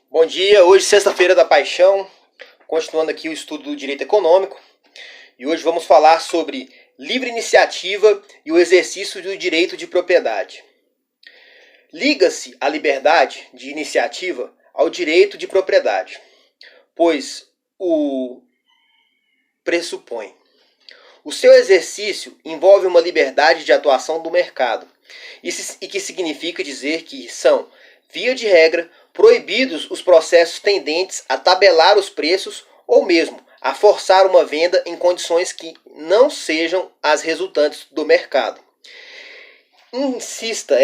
Bom dia, hoje sexta-feira da paixão, continuando aqui o estudo do direito econômico, e hoje vamos falar sobre livre iniciativa e o exercício do direito de propriedade. Liga-se a liberdade de iniciativa ao direito de propriedade, pois o pressupõe. O seu exercício envolve uma liberdade de atuação do mercado, e que significa dizer que são, via de regra, proibidos os processos tendentes a tabelar os preços ou mesmo a forçar uma venda em condições que não sejam as resultantes do mercado. Insista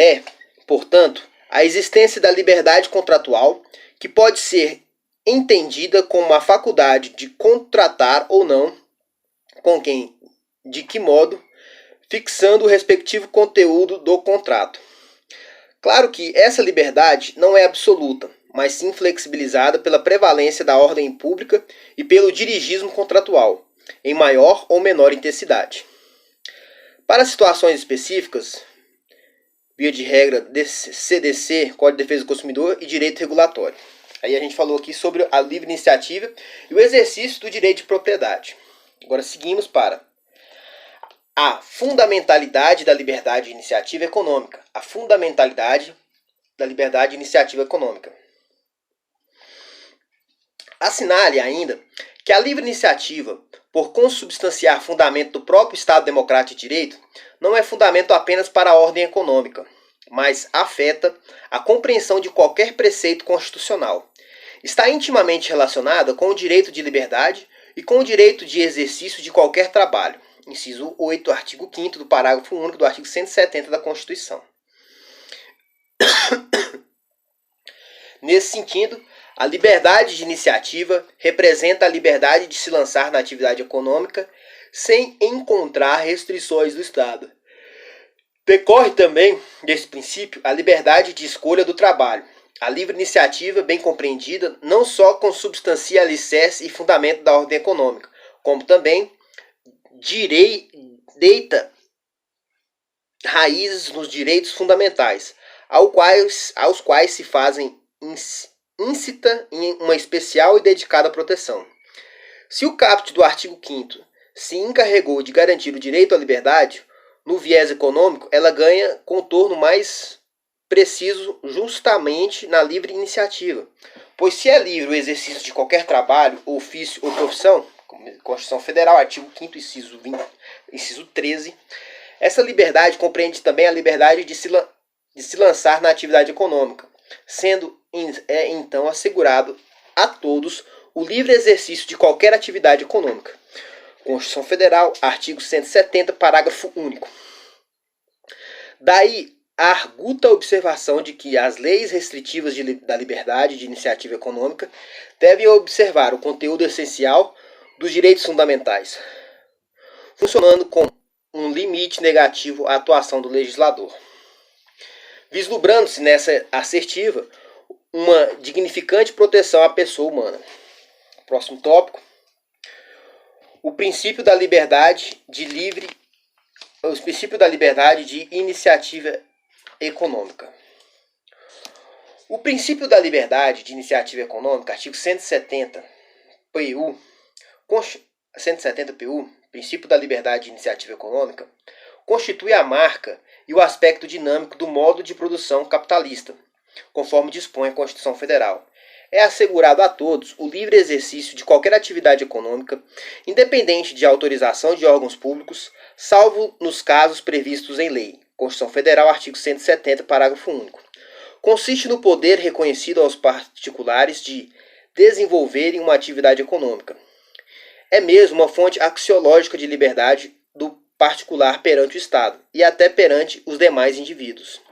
portanto, a existência da liberdade contratual, que pode ser entendida como a faculdade de contratar ou não, com quem, de que modo, fixando o respectivo conteúdo do contrato. Claro que essa liberdade não é absoluta, mas sim flexibilizada pela prevalência da ordem pública e pelo dirigismo contratual, em maior ou menor intensidade. Para situações específicas, via de regra CDC, Código de Defesa do Consumidor e Direito Regulatório. Aí a gente falou aqui sobre a livre iniciativa e o exercício do direito de propriedade. Agora seguimos para a fundamentalidade da liberdade de iniciativa econômica. A fundamentalidade da liberdade de iniciativa econômica. Assinale ainda que a livre iniciativa, por consubstanciar fundamento do próprio Estado Democrático de Direito, não é fundamento apenas para a ordem econômica, mas afeta a compreensão de qualquer preceito constitucional. Está intimamente relacionada com o direito de liberdade e com o direito de exercício de qualquer trabalho. Inciso 8, artigo 5º do parágrafo único do artigo 170 da Constituição. Nesse sentido, a liberdade de iniciativa representa a liberdade de se lançar na atividade econômica sem encontrar restrições do Estado. Decorre também desse princípio a liberdade de escolha do trabalho. A livre iniciativa, bem compreendida, não só consubstancia alicerce e fundamento da ordem econômica, como também deita raízes nos direitos fundamentais, aos quais se fazem incita em uma especial e dedicada proteção. Se o caput do artigo 5º se encarregou de garantir o direito à liberdade, no viés econômico, ela ganha contorno mais preciso justamente na livre iniciativa. Pois se é livre o exercício de qualquer trabalho, ofício ou profissão, Constituição Federal, artigo 5º, inciso 13, essa liberdade compreende também a liberdade de se lançar na atividade econômica, sendo então assegurado a todos o livre exercício de qualquer atividade econômica. Constituição Federal, artigo 170, parágrafo único. Daí a arguta observação de que as leis restritivas da liberdade de iniciativa econômica devem observar o conteúdo essencial dos direitos fundamentais, funcionando como um limite negativo à atuação do legislador. Vislumbrando-se nessa assertiva uma dignificante proteção à pessoa humana. Próximo tópico. O princípio da liberdade de iniciativa econômica. O princípio da liberdade de iniciativa econômica, artigo 170 PU, princípio da liberdade de iniciativa econômica, constitui a marca e o aspecto dinâmico do modo de produção capitalista, conforme dispõe a Constituição Federal. É assegurado a todos o livre exercício de qualquer atividade econômica, independente de autorização de órgãos públicos, salvo nos casos previstos em lei. Constituição Federal, artigo 170, parágrafo único. Consiste no poder reconhecido aos particulares de desenvolverem uma atividade econômica. É mesmo uma fonte axiológica de liberdade do particular perante o Estado e até perante os demais indivíduos.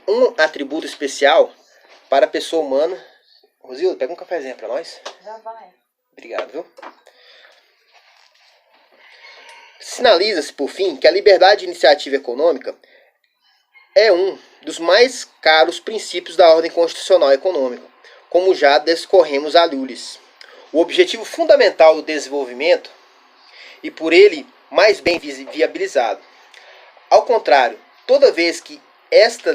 Um atributo especial para a pessoa humana. Rosilda, pega um cafezinho para nós. Já vai. Obrigado, viu? Sinaliza-se, por fim, que a liberdade de iniciativa econômica é um dos mais caros princípios da ordem constitucional econômica, como já discorremos a lules. O objetivo fundamental do desenvolvimento e por ele mais bem viabilizado. Ao contrário, toda vez que esta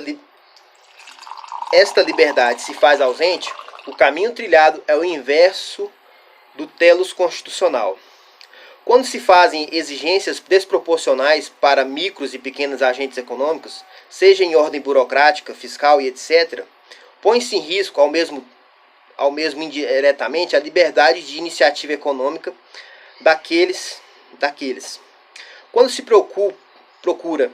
liberdade se faz ausente, o caminho trilhado é o inverso do telos constitucional. Quando se fazem exigências desproporcionais para micros e pequenos agentes econômicos, seja em ordem burocrática, fiscal e etc., põe-se em risco, ao mesmo indiretamente, a liberdade de iniciativa econômica daqueles. Quando se procura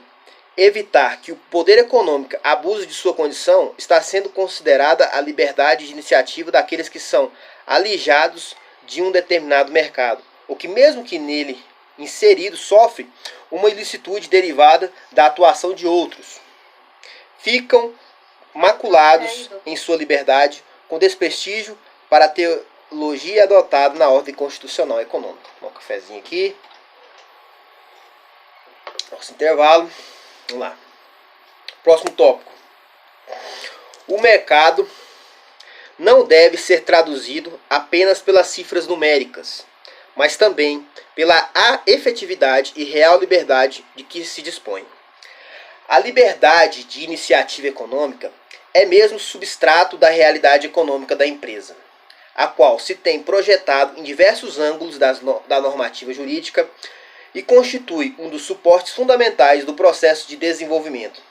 evitar que o poder econômico abuse de sua condição, está sendo considerada a liberdade de iniciativa daqueles que são alijados de um determinado mercado, ou que mesmo que nele inserido sofre uma ilicitude derivada da atuação de outros. Ficam maculados em sua liberdade com desprestígio para a teologia adotada na ordem constitucional econômica. Um cafezinho aqui. Nosso intervalo. Vamos lá. Próximo tópico. O mercado não deve ser traduzido apenas pelas cifras numéricas, mas também pela efetividade e real liberdade de que se dispõe. A liberdade de iniciativa econômica é mesmo substrato da realidade econômica da empresa, a qual se tem projetado em diversos ângulos da normativa jurídica e constitui um dos suportes fundamentais do processo de desenvolvimento.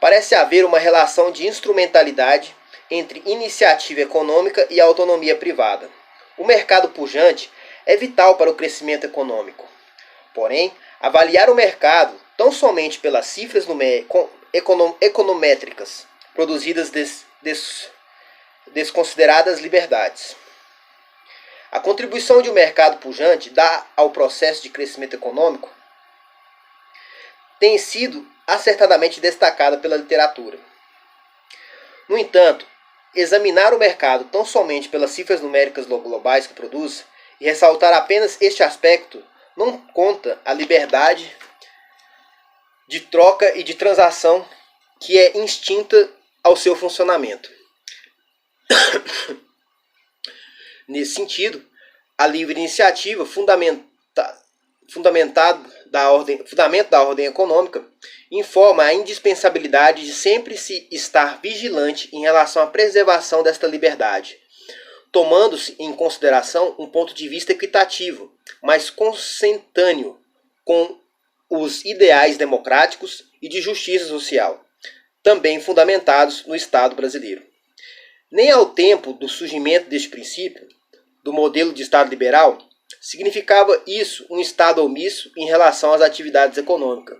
Parece haver uma relação de instrumentalidade entre iniciativa econômica e autonomia privada. O mercado pujante é vital para o crescimento econômico. Porém, avaliar o mercado tão somente pelas cifras econométricas produzidas desconsideradas liberdades. A contribuição de um mercado pujante dá ao processo de crescimento econômico tem sido acertadamente destacada pela literatura. No entanto, examinar o mercado tão somente pelas cifras numéricas globais que produz e ressaltar apenas este aspecto não conta a liberdade de troca e de transação que é instinta ao seu funcionamento. Nesse sentido, a livre iniciativa, fundamento da ordem econômica, informa a indispensabilidade de sempre se estar vigilante em relação à preservação desta liberdade, tomando-se em consideração um ponto de vista equitativo, mas consentâneo com os ideais democráticos e de justiça social, também fundamentados no Estado brasileiro. Nem ao tempo do surgimento deste princípio, do modelo de Estado liberal, significava isso um Estado omisso em relação às atividades econômicas,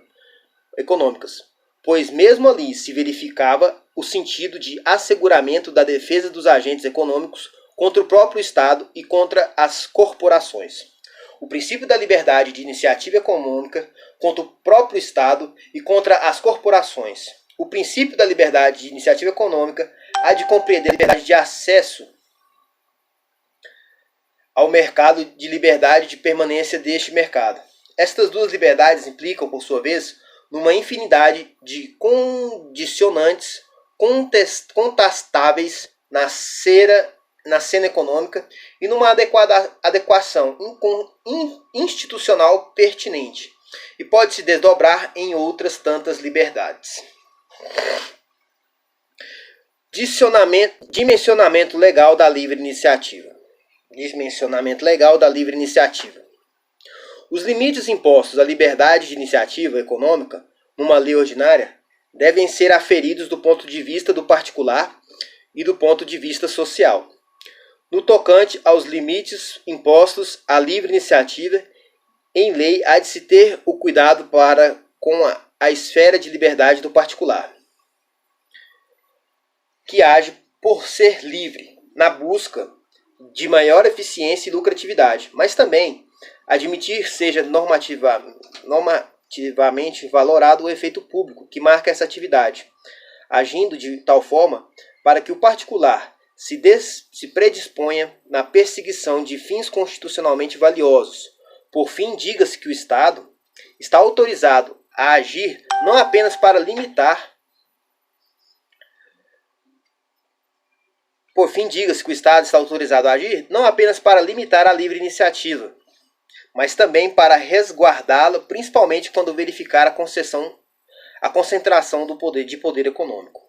pois mesmo ali se verificava o sentido de asseguramento da defesa dos agentes econômicos contra o próprio Estado e contra as corporações. O princípio da liberdade de iniciativa econômica contra o próprio Estado e contra as corporações. O princípio da liberdade de iniciativa econômica há de compreender a liberdade de acesso ao mercado de liberdade de permanência deste mercado. Estas duas liberdades implicam, por sua vez, numa infinidade de condicionantes contestáveis na cena econômica e numa adequação institucional pertinente, e pode se desdobrar em outras tantas liberdades. Dimensionamento legal da livre iniciativa. Os limites impostos à liberdade de iniciativa econômica numa lei ordinária devem ser aferidos do ponto de vista do particular e do ponto de vista social. No tocante aos limites impostos à livre iniciativa, em lei há de se ter o cuidado para com a esfera de liberdade do particular, que age por ser livre, na busca de maior eficiência e lucratividade, mas também admitir seja normativamente valorado o efeito público que marca essa atividade, agindo de tal forma para que o particular se predisponha na perseguição de fins constitucionalmente valiosos. Por fim, diga-se que o Estado está autorizado a agir não apenas para limitar a livre iniciativa, mas também para resguardá-la, principalmente quando verificar a concentração de poder econômico.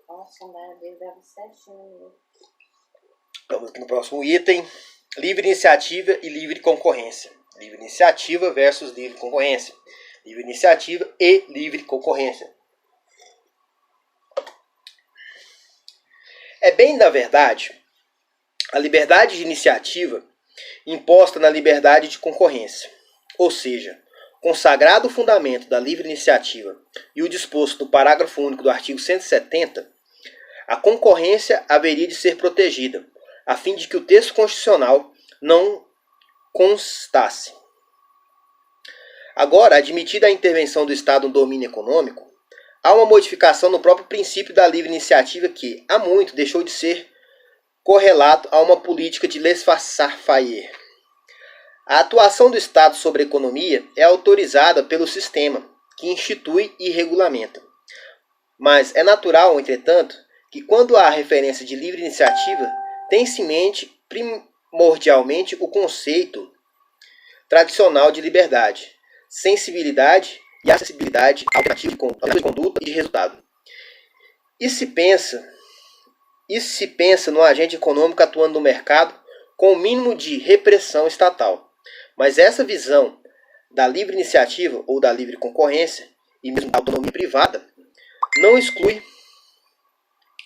Nossa, deve dar certinho. Vamos aqui no próximo item. Livre iniciativa e livre concorrência. Livre iniciativa versus livre concorrência. Livre iniciativa e livre concorrência. É bem, na verdade, a liberdade de iniciativa imposta na liberdade de concorrência. Ou seja, consagrado o fundamento da livre iniciativa e o disposto no parágrafo único do artigo 170, a concorrência haveria de ser protegida, a fim de que o texto constitucional não constasse. Agora, admitida a intervenção do Estado no domínio econômico, há uma modificação no próprio princípio da livre iniciativa que, há muito, deixou de ser correlato a uma política de laissez-faire. A atuação do Estado sobre a economia é autorizada pelo sistema, que institui e regulamenta. Mas é natural, entretanto, que quando há referência de livre iniciativa, tem-se em mente primordialmente o conceito tradicional de liberdade, sensibilidade e acessibilidade alternativa de conduta e de resultado. E se pensa no agente econômico atuando no mercado com o mínimo de repressão estatal. Mas essa visão da livre iniciativa ou da livre concorrência e mesmo da autonomia privada não exclui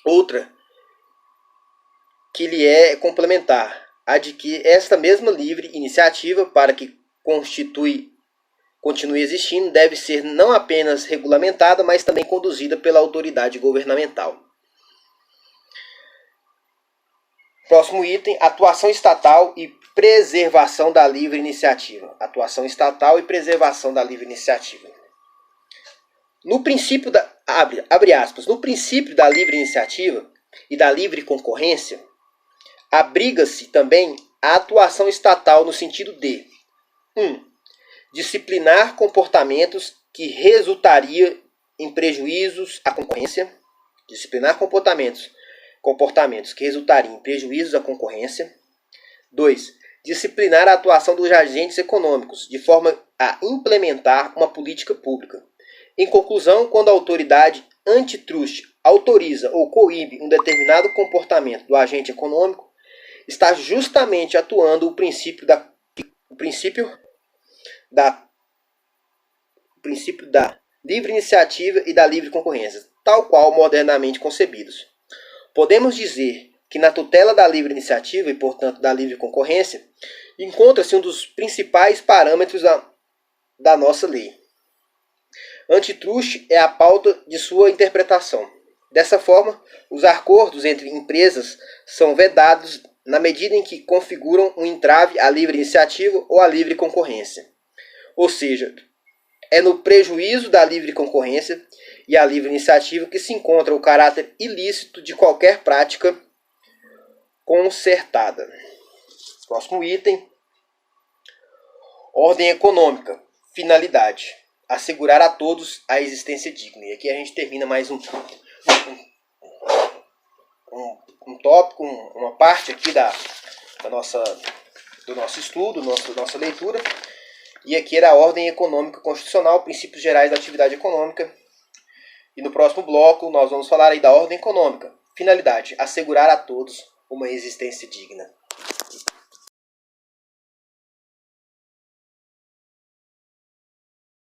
outra que lhe é complementar, a de que esta mesma livre iniciativa, para que continue existindo, deve ser não apenas regulamentada, mas também conduzida pela autoridade governamental. Próximo item, atuação estatal e preservação da livre iniciativa. Atuação estatal e preservação da livre iniciativa. No princípio abre aspas, no princípio da livre iniciativa e da livre concorrência, abriga-se também a atuação estatal no sentido de 1. Disciplinar comportamentos que resultaria em prejuízos à concorrência. Disciplinar comportamentos que resultariam em prejuízos à concorrência. 2. Disciplinar a atuação dos agentes econômicos, de forma a implementar uma política pública. Em conclusão, quando a autoridade antitruste autoriza ou coíbe um determinado comportamento do agente econômico, está justamente atuando o princípio da livre iniciativa e da livre concorrência, tal qual modernamente concebidos. Podemos dizer que na tutela da livre iniciativa e, portanto, da livre concorrência, encontra-se um dos principais parâmetros da nossa lei. Antitruste é a pauta de sua interpretação. Dessa forma, os acordos entre empresas são vedados na medida em que configuram um entrave à livre iniciativa ou à livre concorrência. Ou seja, é no prejuízo da livre concorrência e a livre iniciativa que se encontra o caráter ilícito de qualquer prática concertada. Próximo item. Ordem econômica. Finalidade. Assegurar a todos a existência digna. E aqui a gente termina mais um tópico, uma parte aqui do nosso estudo, nossa leitura. E aqui era a ordem econômica constitucional, princípios gerais da atividade econômica. E no próximo bloco nós vamos falar aí da ordem econômica. Finalidade, assegurar a todos uma existência digna.